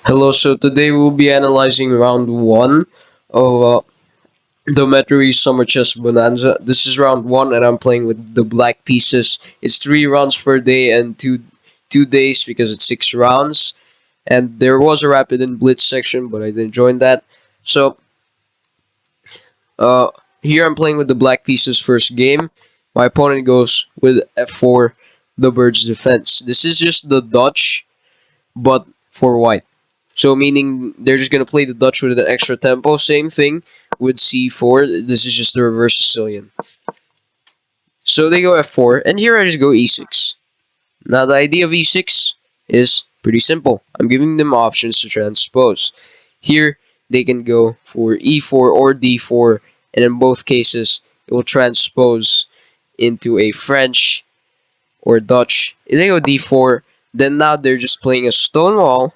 Hello, so today we'll be analyzing round one of the Metro Summer Chess Bonanza. This is round one, and I'm playing with the black pieces. It's 3 rounds per day and two days because it's 6 rounds. And there was a rapid and blitz section, but I didn't join that. So uh, here I'm playing with the black pieces first game. My opponent goes with f4, the bird's defense. This is just the Dutch, but for white. So meaning they're just gonna play the Dutch with an extra tempo. Same thing with c4. This is just the reverse Sicilian. So they go f4, and here I just go e6. Now the idea of e6 is pretty simple. I'm giving them options to transpose. Here they can go for e4 or d4, and in both cases it will transpose into a French or Dutch. If they go d4, then now they're just playing a stone wall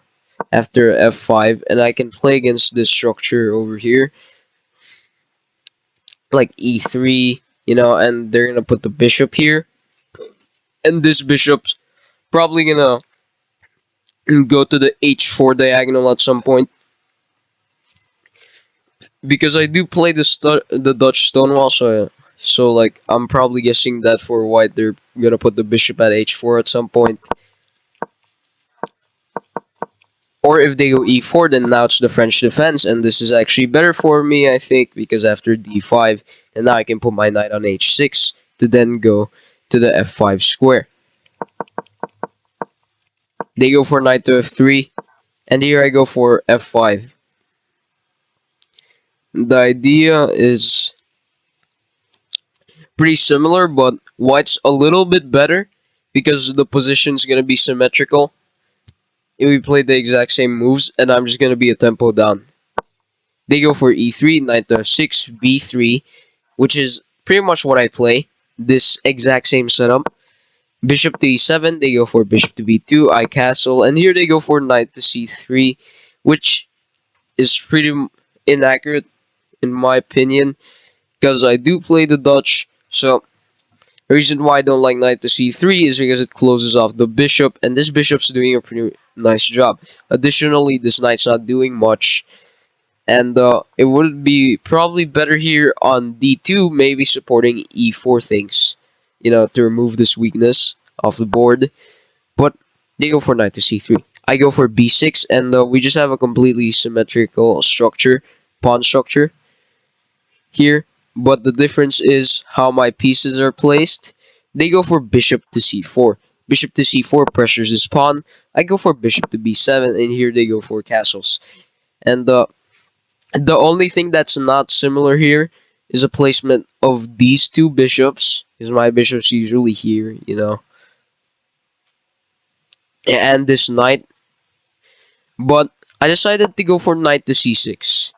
after f5, and I can play against this structure over here like e3, and they're gonna put the bishop here, and this bishop's probably gonna go to the h4 diagonal at some point because I do play the Dutch stonewall, so like I'm probably guessing that for white they're gonna put the bishop at h4 at some point. Or if they go e4, then now it's the French defense, and this is actually better for me, I think, because after d5, and now I can put my knight on h6 to then go to the f5 square. They go for knight to f3, and here I go for f5. The idea is pretty similar, but white's a little bit better because the position's going to be symmetrical. If we play the exact same moves, and I'm just going to be a tempo down. They go for e3, knight to f6, b3, which is pretty much what I play. This exact same setup. Bishop to e7, they go for bishop to b2, I castle, and here they go for knight to c3, which is pretty inaccurate in my opinion, because I do play the Dutch. So the reason why I don't like knight to c3 is because it closes off the bishop, and this bishop's doing a pretty nice job. Additionally, this knight's not doing much, and it would be probably better here on d2, maybe supporting e4 things, to remove this weakness off the board. But they go for knight to c3. I go for b6, and we just have a completely symmetrical structure, pawn structure here. But the difference is how my pieces are placed. They go for bishop to c4. Bishop to c4 pressures this pawn. I go for bishop to b7, and here they go for castles. And the only thing that's not similar here is a placement of these two bishops, because my bishop's usually here, and this knight. But I decided to go for knight to c6.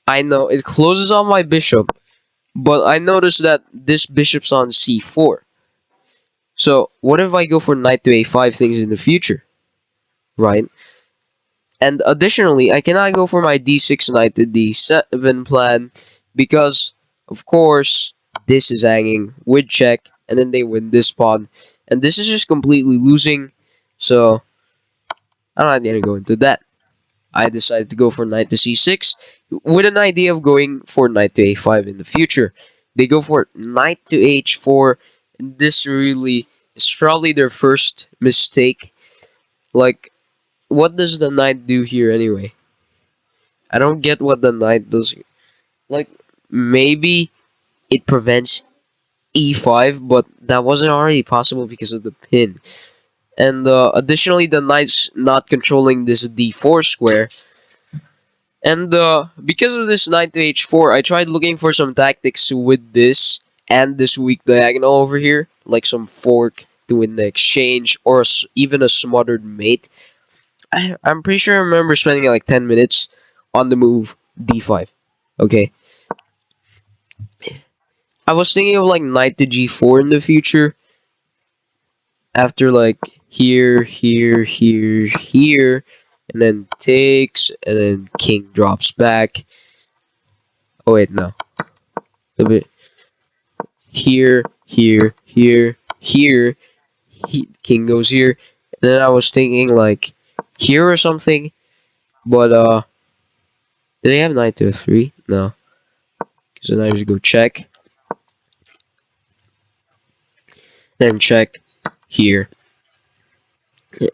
I know it closes on my bishop, but I noticed that this bishop's on c4. So what if I go for knight to a5 things in the future, right? And additionally, I cannot go for my d6 knight to d7 plan because, of course, this is hanging with check, and then they win this pawn. And this is just completely losing, so I'm not going to go into that. I decided to go for knight to c6 with an idea of going for knight to a5 in the future. They go for knight to h4, and this really is probably their first mistake. Like, what does the knight do here anyway? I don't get what the knight does here. Like, maybe it prevents e5, but that wasn't already possible because of the pin. And additionally, the knight's not controlling this d4 square. And because of this knight to h4, I tried looking for some tactics with this and this weak diagonal over here, like some fork to win the exchange, or even a smothered mate. I'm pretty sure I remember spending like 10 minutes on the move d5. Okay. I was thinking of like knight to g4 in the future, after like here, here, here, here, and then takes, and then king drops back. Oh wait, no. A bit here, here, here, here. King goes here, and then I was thinking like here or something, But do they have knight to f3? No. So now I just go check, then check here.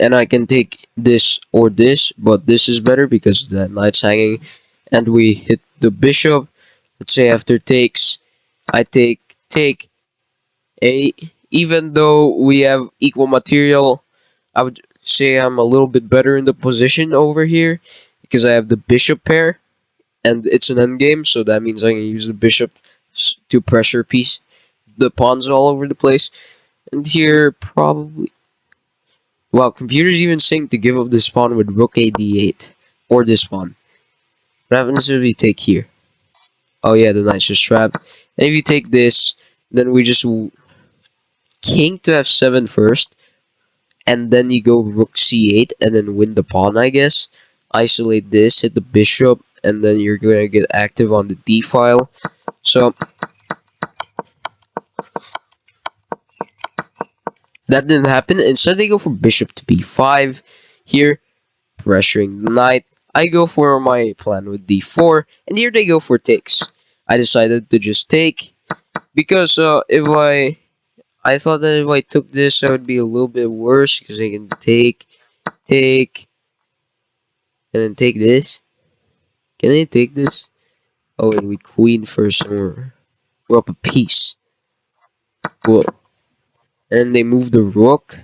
And I can take this or this, but this is better because the knight's hanging. And we hit the bishop. Let's say after takes, I take a. Even though we have equal material, I would say I'm a little bit better in the position over here because I have the bishop pair and it's an endgame, so that means I can use the bishop to pressure piece the pawns all over the place. And here probably, well, computers even saying to give up this pawn with rook a d8 or this pawn. What happens if we take here? Oh yeah, the knight's just trapped. And if you take this, then we just king to f7 first, and then you go rook c8 and then win the pawn, I guess. Isolate this, hit the bishop, and then you're gonna get active on the d file. So that didn't happen. Instead, they go for bishop to b5 here, pressuring the knight. I go for my plan with d4, and here they go for takes. I decided to just take because I thought that if I took this, I would be a little bit worse because I can take, and then take this. Can I take this? Oh, and we queen first, and we're up a piece. Cool. And then they move the rook,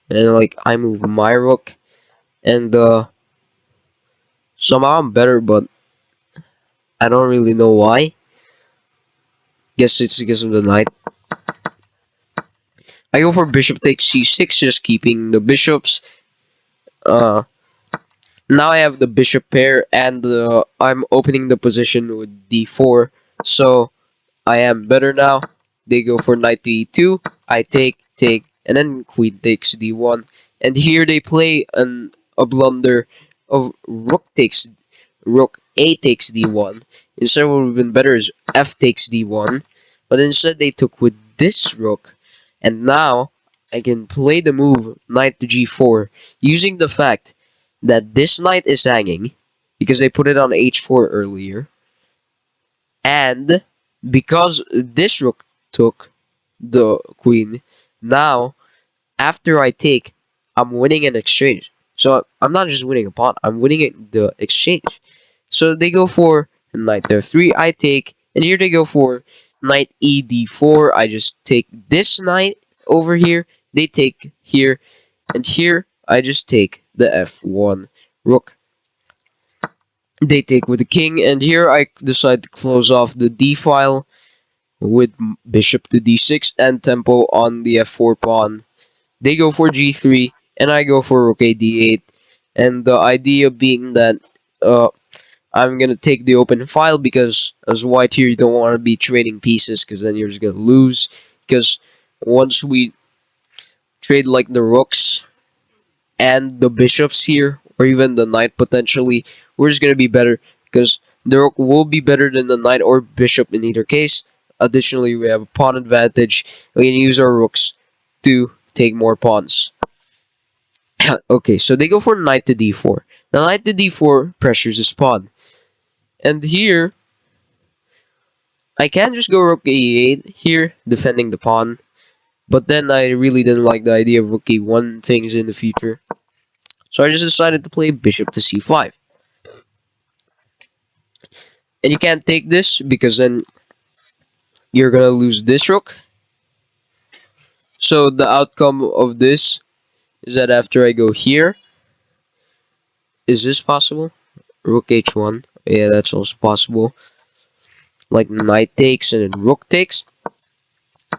and then like I move my rook, and somehow I'm better, but I don't really know why. Guess it's because of the knight. I go for bishop takes c6, just keeping the bishops. Uh, Now I have the bishop pair, and I'm opening the position with d4, so I am better now. They go for knight to e2. I take, and then queen takes d1. And here they play a blunder of rook a takes d1. Instead, what would have been better is f takes d1. But instead, they took with this rook. And now, I can play the move knight to g4 using the fact that this knight is hanging because they put it on h4 earlier. And because this rook took the queen, now after I take, I'm winning an exchange. So I'm not just winning a pawn, I'm winning the exchange. So they go for knight f3, I take, and here they go for knight e d4. I just take this knight over here, they take here, and here I just take the f1 rook. They take with the king, and here I decide to close off the d file with bishop to d6 and tempo on the f4 pawn. They go for g3, and I go for rook a d8. And the idea being that uh, I'm gonna take the open file because as white here, you don't want to be trading pieces because then you're just gonna lose. Because once we trade like the rooks and the bishops here, or even the knight potentially, we're just gonna be better because the rook will be better than the knight or bishop in either case. Additionally, we have a pawn advantage. We can use our rooks to take more pawns. Okay, so they go for knight to d4. Now knight to d4 pressures his pawn. And here, I can just go rook e8 here, defending the pawn. But then I really didn't like the idea of rook e1 things in the future. So I just decided to play bishop to c5. And you can't take this because then you're gonna lose this rook. So the outcome of this is that after I go here, is this possible? Rook h1. Yeah, that's also possible. Like knight takes and then rook takes.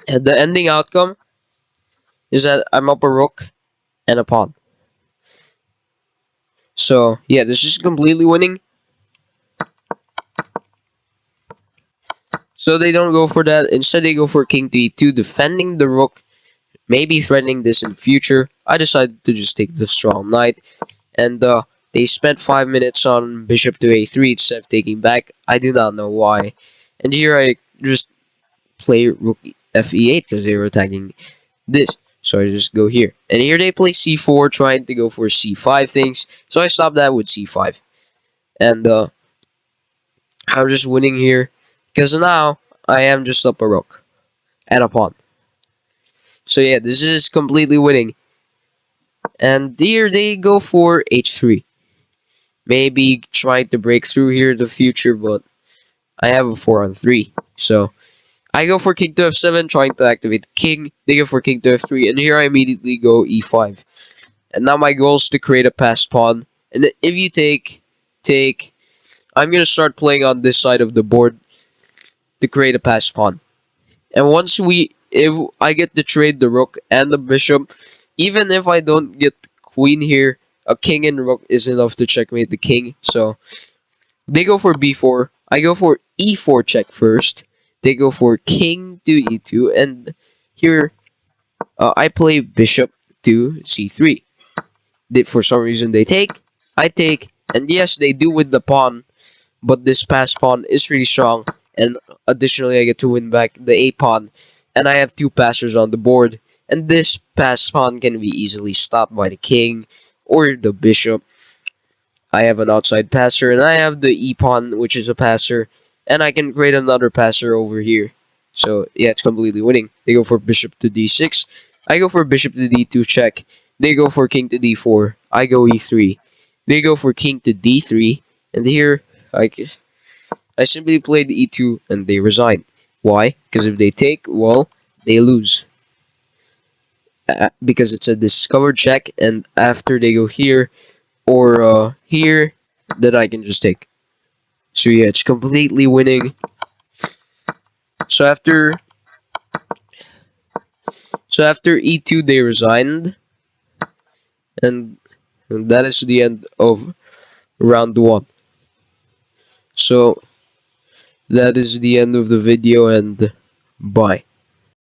And the ending outcome is that I'm up a rook and a pawn. So yeah, this is completely winning. So they don't go for that. Instead, they go for king to e2, defending the rook, maybe threatening this in the future. I decided to just take the strong knight, and they spent 5 minutes on bishop to a3 instead of taking back. I do not know why. And here I just play rook f e8 because they were attacking this. So I just go here. And here they play c4, trying to go for c5 things. So I stop that with c5. And I'm just winning here. Because now, I am just up a rook. And a pawn. So yeah, this is completely winning. And here they go for h3. Maybe trying to break through here in the future, but I have a 4 on 3. So I go for king to f7, trying to activate the king. They go for king to f3, and here I immediately go e5. And now my goal is to create a passed pawn. And if you take, I'm going to start playing on this side of the board to create a passed pawn. And if I get to trade the rook and the bishop, even if I don't get the queen here, a king and rook is enough to checkmate the king. So they go for b4. I go for e4 check first. They go for king to e2, and here I play bishop to c3. For some reason they take, I take, and yes, they do with the pawn, but this passed pawn is really strong, and additionally I get to win back the a pawn, and I have two passers on the board, and this passed pawn can be easily stopped by the king or the bishop. I have an outside passer, and I have the e-pawn, which is a passer, and I can create another passer over here. So, yeah, it's completely winning. They go for bishop to d6. I go for bishop to d2 check. They go for king to d4. I go e3. They go for king to d3. And here, I simply played e2, and they resign. Why? Because if they take, well, they lose. Because it's a discovered check, and after they go here, or here, that I can just take. So yeah, it's completely winning. So after e2 they resigned, and that is the end of round 1. So that is the end of the video, and bye.